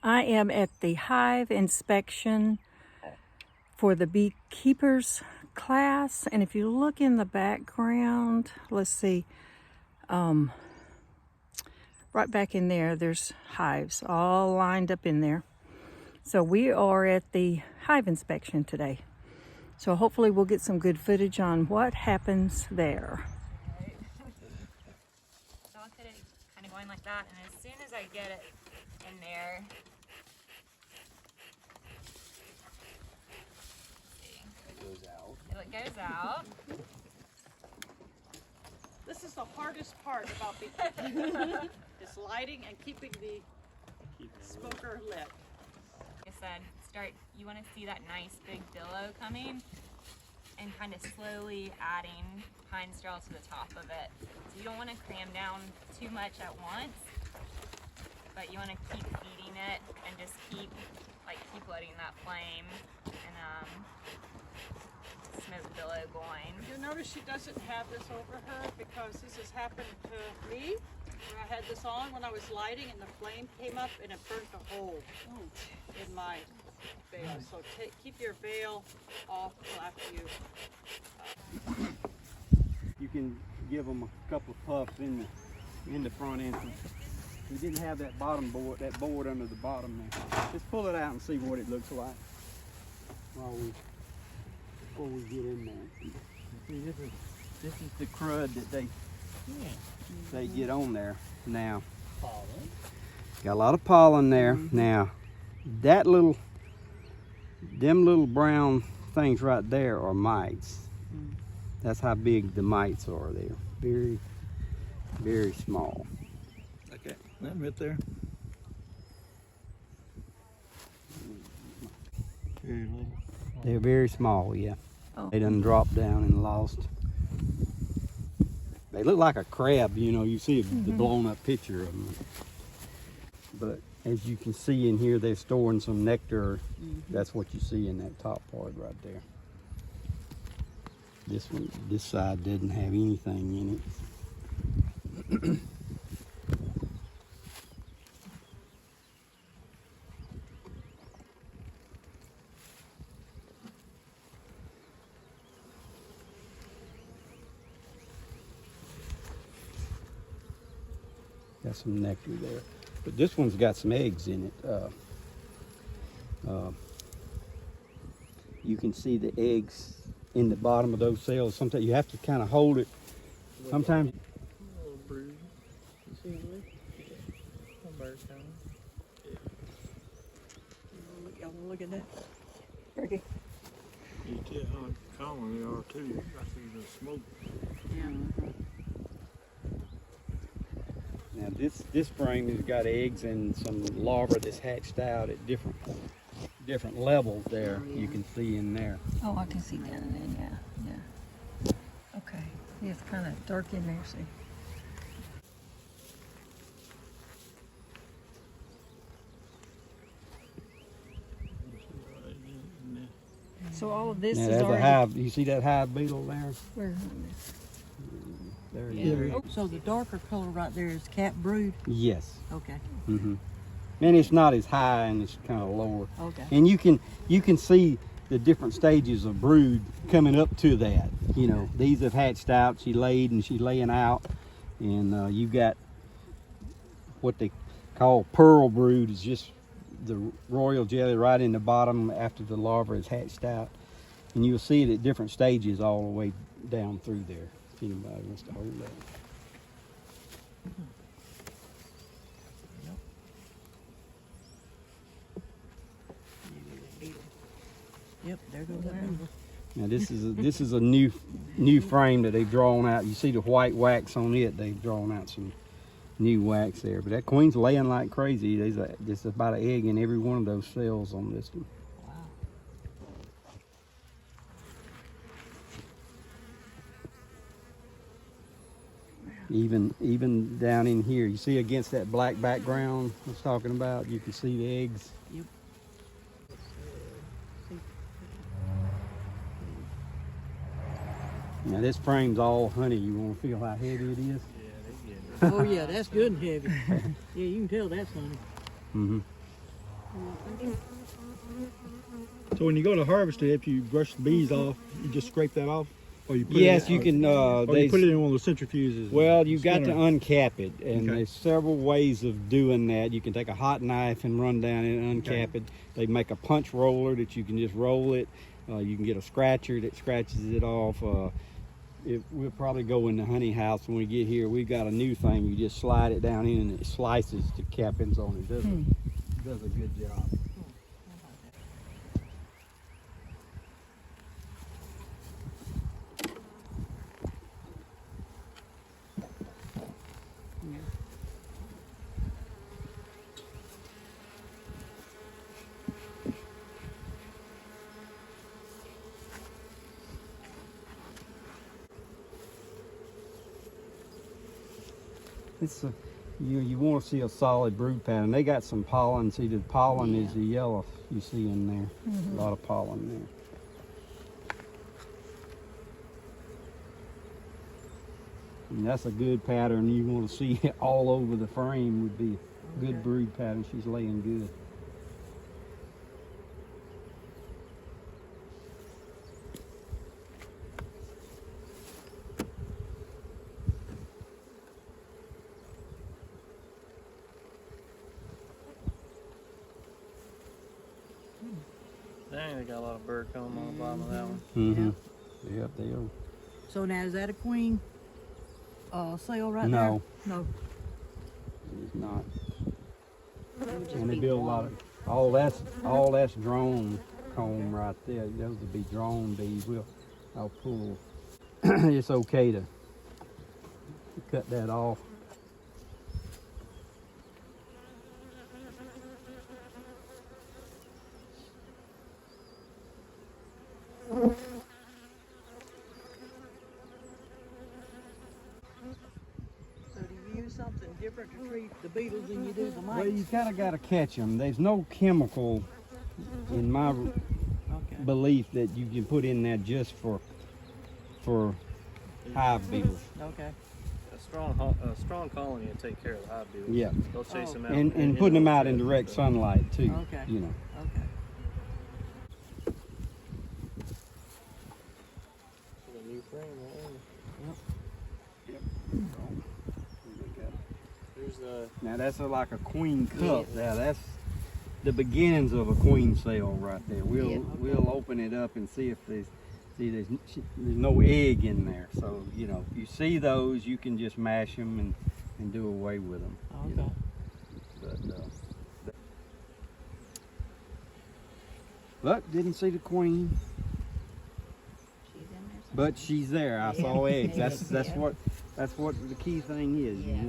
I am at the Hive Inspection for the Beekeepers class, and if you look in the background, let's see, right back in there, there's hives all lined up in there. So we are at the Hive Inspection today. So hopefully we'll get some good footage on what happens there. So I'll get it kind of going like that, and as soon as I get it in there, it goes out. This is the hardest part about beekeeping. It's lighting and keeping the smoker lit. Like I said, you want to see that nice big billow coming and kind of slowly adding pine straw to the top of it. So you don't want to cram down too much at once, but you want to keep feeding it and just keep letting that flame and smoke billow going. You'll notice she doesn't have this over her because this has happened to me, where I had this on when I was lighting and the flame came up and it burnt a hole in my veil. So keep your veil off after you. You can give them a couple of puffs in the front entrance. You didn't have that bottom board, that board under the bottom there. Just pull it out and see what it looks like before we get in there. See, this is the crud that they get on there now. Pollen. Got a lot of pollen there. Now, them little brown things right there are mites. That's how big the mites are. They're very, very small. Okay, that right there. Very little. They're very small, yeah. Oh. They done dropped down and lost. They look like a crab, you know, you see the blown up picture of them. But as you can see in here, they're storing some nectar. That's what you see in that top part right there. This side didn't have anything in it. Got some nectar there, but this one's got some eggs in it. You can see the eggs in the bottom of those cells. Sometimes you have to kind of hold it. Sometimes. A little bruise. You see it? A bird coming. Look at that. Pretty. You can tell how common they are too. I see the smoke. Yeah. Now this frame has got eggs and some larvae that's hatched out at different levels there. You can see in there. Oh, I can see down in there, yeah. Okay, yeah, it's kind of dark in there, see. So all of this Now is there's already... a hive. You see that hive beetle there? Where? There he Yeah. is. So the darker color right there is cat brood? Yes. Okay. And it's not as high and it's kind of lower. Okay. And you can see the different stages of brood coming up to that. You know, these have hatched out. She laid and she's laying out, and you've got what they call pearl brood. Is just the royal jelly right in the bottom after the larva is hatched out, and you'll see it at different stages all the way down through there. If anybody wants to hold that. Yep, there goes that beetle. Now this is a new frame that they've drawn out. You see the white wax on it. They've drawn out some new wax there. But that queen's laying like crazy. There's about an egg in every one of those cells on this one. Wow. Even down in here, you see against that black background I was talking about, you can see the eggs. Yep. Now this frame's all honey. You want to feel how heavy it is? Yeah, they get it. Oh yeah, that's good and heavy. Yeah, you can tell that's honey. Mm-hmm. So when you go to harvest it, if you brush the bees off, you just scrape that off, or you put Yes, it in, you can. or you They put it in one of the centrifuges. Well, you got to spinner. uncap it, and Okay. there's several ways of doing that. You can take a hot knife and run down it and uncap it. They make a punch roller that you can just roll it. You can get a scratcher that scratches it off. We'll probably go in the honey house when we get here. We've got a new thing. You just slide it down in, and it slices the cappings on it. Does a good job. It's you want to see a solid brood pattern. They got some pollen. See, the pollen is the yellow you see in there. A lot of pollen there. And that's a good pattern. You want to see it all over the frame would be a good brood pattern. She's laying good. Dang, they got a lot of bird comb on the bottom of that one. Mm-hmm. Yep, they are. So now is that a queen cell right No. there? No. It's not. It would just And they be build a lot one. of all that's drone comb right there. Those would be drone bees. I'll pull. It's okay to cut that off. So do you use something different to treat the beetles than you do the mites? Well, you kind of got to catch them. There's no chemical, in my Okay. belief, that you can put in there just for hive beetles. Okay. A strong colony will take care of the hive beetles. Yeah. They'll chase Oh. them out. And putting them out in direct sunlight too. Okay. You know. Okay. A new frame, There's the Now that's like a queen cup. Now that's the beginnings of a queen cell right there. We'll open it up and see if there's no egg in there. So you know, if you see those, you can just mash them and do away with them. Okay. You know? But didn't see the queen. She's in there. But she's there. I saw eggs. That's what the key thing is. Yeah.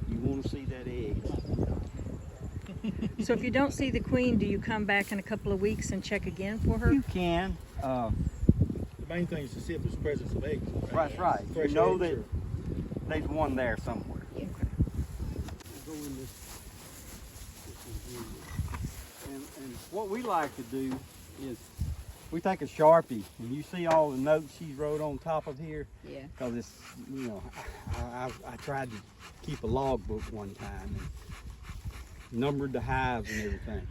You wanna see that egg. So if you don't see the queen, do you come back in a couple of weeks and check again for her? You can. The main thing is to see if there's presence of eggs. That's right. Fresh You know eggs that or- there's one there somewhere. Yeah. And what we like to do is we take a Sharpie, and you see all the notes she's wrote on top of here, Yeah. because it's, you know, I tried to keep a logbook one time and numbered the hives and everything.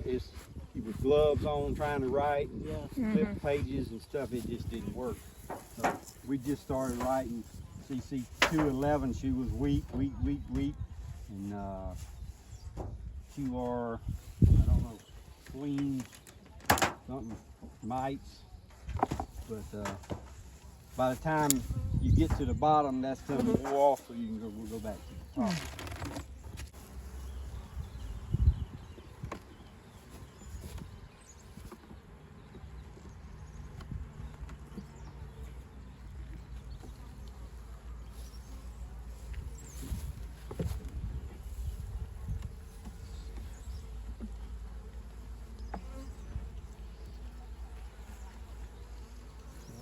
It's with gloves on trying to write and flip pages and stuff, it just didn't work. So we just started writing CC 211. She was weak, and QR, I don't know, queen something, mites. But by the time you get to the bottom, that's them wore off, so you can go back to the top.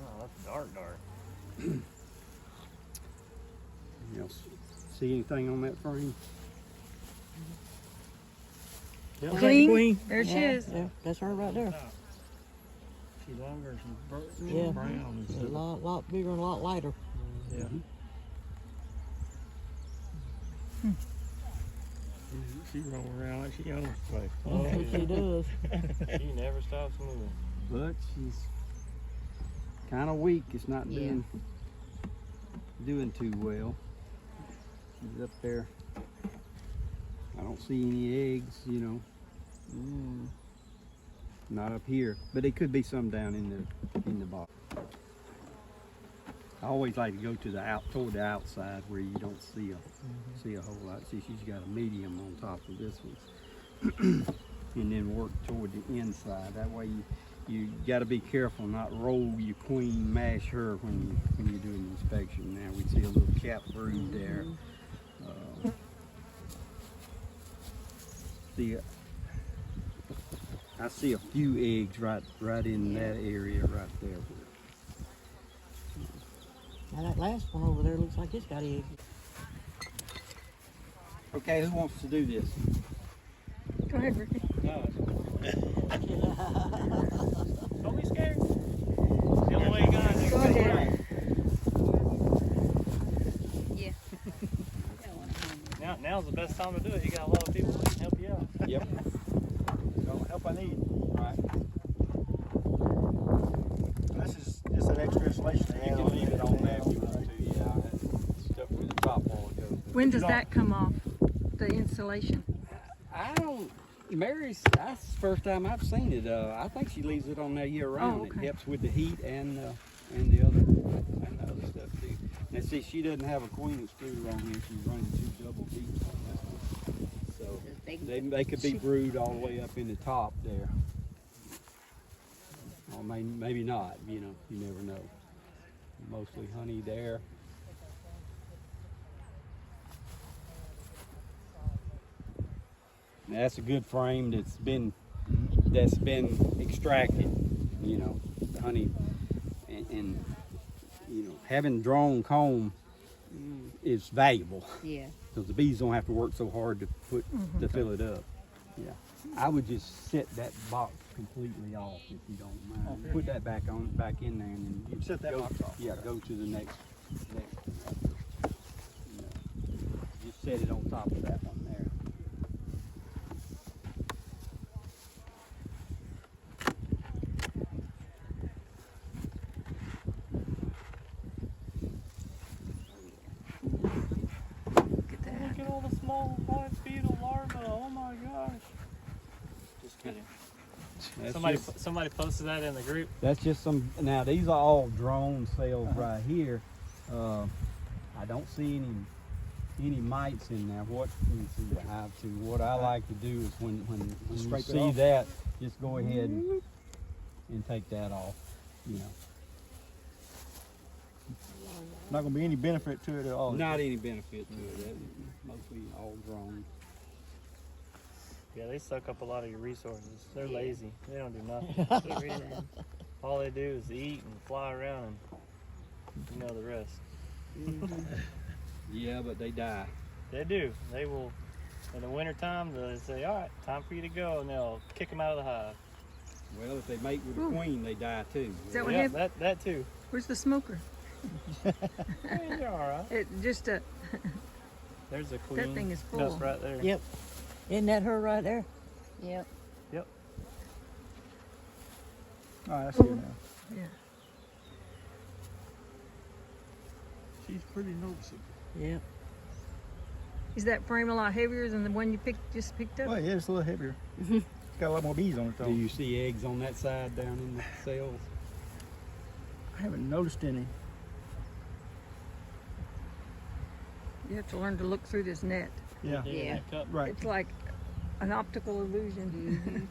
Wow, that's dark. You else see anything on that frame? Queen. There she is. Yeah, that's her right there. She's longer, she's Yeah. brown. A lot bigger and a lot lighter. Yeah. She rolling around like she owns the place. Oh, she does. She never stops moving. But she's kind of weak. It's not doing too well. She's up there. I don't see any eggs, you know. Not up here, but it could be some down in the box. I always like to go to toward the outside where you don't see a whole lot. See, she's got a medium on top of this one, and then work toward the inside. That way you got to be careful not roll your queen, mash her when you're doing the inspection. Now we see a little cap brood there. I see a few eggs right in that area right there. Now that last one over there looks like it's got eggs. Okay, who wants to do this? Go ahead, Ricky. Don't be scared. It's the only way you got it. Go ahead. Now's the best time to do it. You got a lot of people that can help you out. Yep. All the help I need. Right. This is just an extra installation. You can leave it on there if you want to. Yeah, that's stuck with the top wall it goes. When does that come off? The insulation? I don't. Mary's. That's the first time I've seen it. I think she leaves it on there year round. Oh, okay. It helps with the heat and the other stuff too. Now see, she doesn't have a queen extruder on here. She's running 2 double beats on this one. So they could be brewed all the way up in the top there. Or maybe not. You know, you never know. Mostly honey there. Now, that's a good frame that's been extracted, you know, the honey, and you know, having drawn comb is valuable. Yeah. Because the bees don't have to work so hard to fill it up. Yeah, I would just set that box completely off if you don't mind. Put that back in there, and then you Set that box off. Yeah, go to the next. Just set it on top of that one there. Look at all the small hive beetle larvae. Oh my gosh. Just kidding. Somebody posted that in the group. That's just some. Now these are all drone cells right here. I don't see any mites in there. What let me see the hive too. What I like to do is when you Scrape it see off. that, just go ahead and take that off. You know, Not going to be any benefit to it at all. not any benefit to it. That, mostly all drone. Yeah, they suck up a lot of your resources. They're lazy. They don't do nothing. All they do is eat and fly around, and you know the rest. Yeah, but they die. They do. They will. In the wintertime, they'll say, "All right, time for you to go," and they'll kick them out of the hive. Well, if they mate with a queen, they die too. Is that what Yeah, happened? that too. Where's the smoker? Yeah, they're all right. It just There's a queen. thing is full. That's right there. Yep. Isn't that her right there? Yep. Yep. All right, I see her now. Yeah. She's pretty noticeable. Yep. Is that frame a lot heavier than the one you just picked up? Oh, yeah, it's a little heavier. It's got a lot more bees on it, though. Do you see eggs on that side down in the cells? I haven't noticed any. You have to learn to look through this net. Yeah, Dig in Yeah. that cup. right. It's like an optical illusion.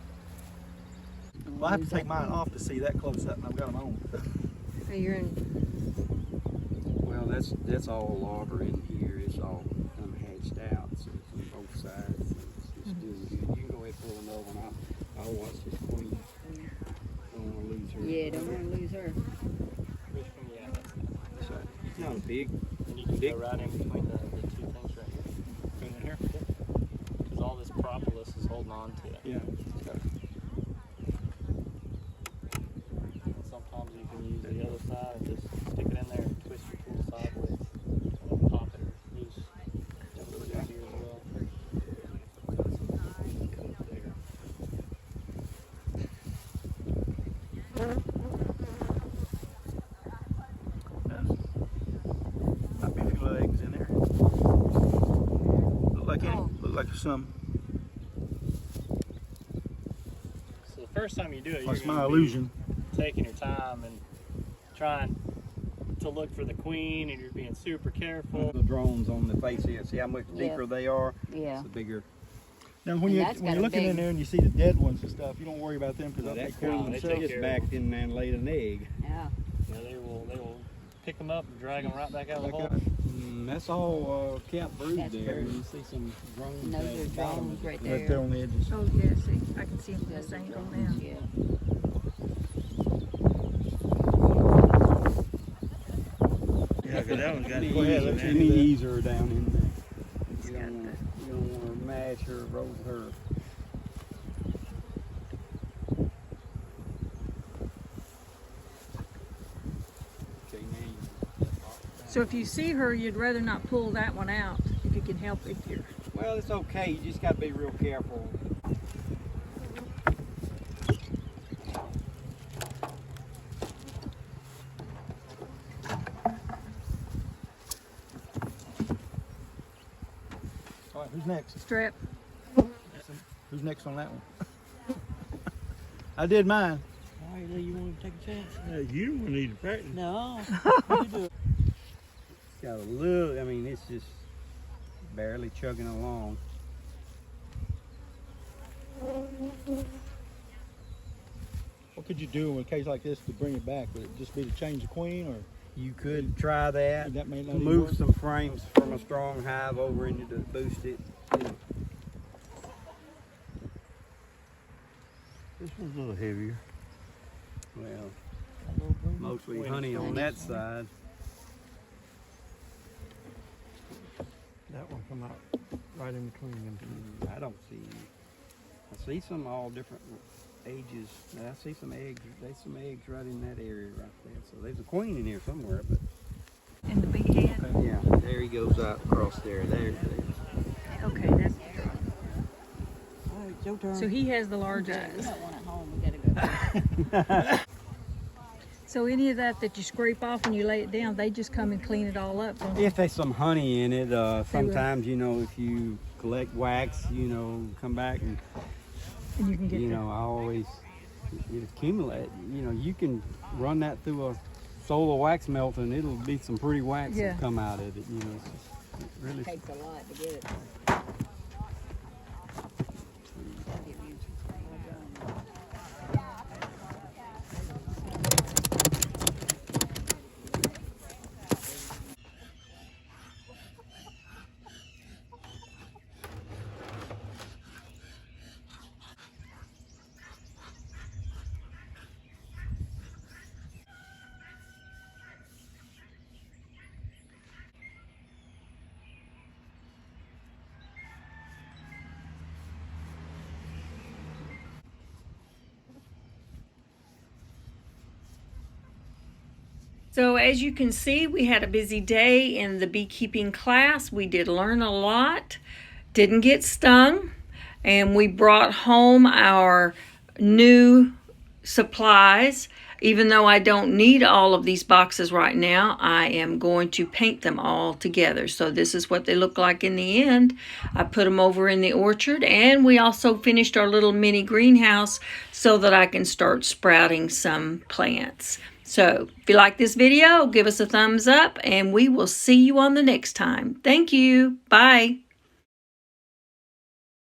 Well, I have to take mine off to see that close up, and I've got them on. So you're in. Well, that's all larvae in here. It's all unhatched out, so it's on both sides. It's doing good. You can go ahead and pull another one out. I'll watch this queen. Don't want to lose her. Yeah, don't want to lose her. Which one? Yeah, that's that. So, it's not a big. And you can Big. go right in between the two things right here. Put it in here. Because all this propolis is holding on to it. Yeah. And sometimes you can use the other side and just stick it in there and twist your tool sideways. And then pop it loose. That would be easier as well. Look like some. So the first time you do it, That's you're my gonna illusion. be taking your time and trying to look for the queen, and you're being super careful. The drones on the face here. See how much Yeah. deeper they are? Yeah. It's the bigger. Now when And you that's when got you're a looking in big- there and you see the dead ones and stuff, you don't worry about them because Well, they'll that take care of queen they themselves. take just care of backed in there and laid an egg. Yeah. Yeah, they will pick them up and drag them right back out of the Back hole. out. That's all kept brood That's there. brood. You see some drones. And those at are the bottom drones of it. right Right there on the edges. Oh, yeah, see, I can see them from Those this are angle drones, now. yeah. Yeah, because that one's got Go Go ahead, let's Let do me that. ease her down in there. You don't want to mash her, roll her. Okay, now you. So if you see her, you'd rather not pull that one out if you can help if you're. Well, it's okay. You just got to be real careful. All right, who's next? Strap. Who's next on that one? I did mine. All right, Lee, you want to take a chance? You don't need to practice. No. You do it. It's got a little, I mean, it's just barely chugging along. What could you do in a case like this to bring it back? Would it just be to change the queen, or You could try that. that may not even Move work? some frames from a strong hive over into to boost it. You know. This one's a little heavier. Well, A little brood. mostly Wait, honey on honey. that side. That one come out right in between them. I don't see. I see some all different ages. And I see some eggs. There's some eggs right in that area right there. So there's a queen in here somewhere. But In the big head. yeah, there he goes out across there. There. Okay, that's. All right, it's your turn. So he has the large We eyes. got one at home. We gotta go. So any of that you scrape off when you lay it down, they just come and clean it all up. Don't they? If there's some honey in it, sometimes you know if you collect wax, you know, come back and And you can get you know I always it accumulate. You know, you can run that through a solar wax melter and it'll be some pretty wax Yeah. that come out of it. You know, it's just, it really. It takes a lot to get it. Give you all done. So as you can see, we had a busy day in the beekeeping class. We did learn a lot, didn't get stung, and we brought home our new supplies. Even though I don't need all of these boxes right now, I am going to paint them all together. So this is what they look like in the end. I put them over in the orchard, and we also finished our little mini greenhouse so that I can start sprouting some plants. So if you like this video, give us a thumbs up, and we will see you on the next time. Thank you. Bye.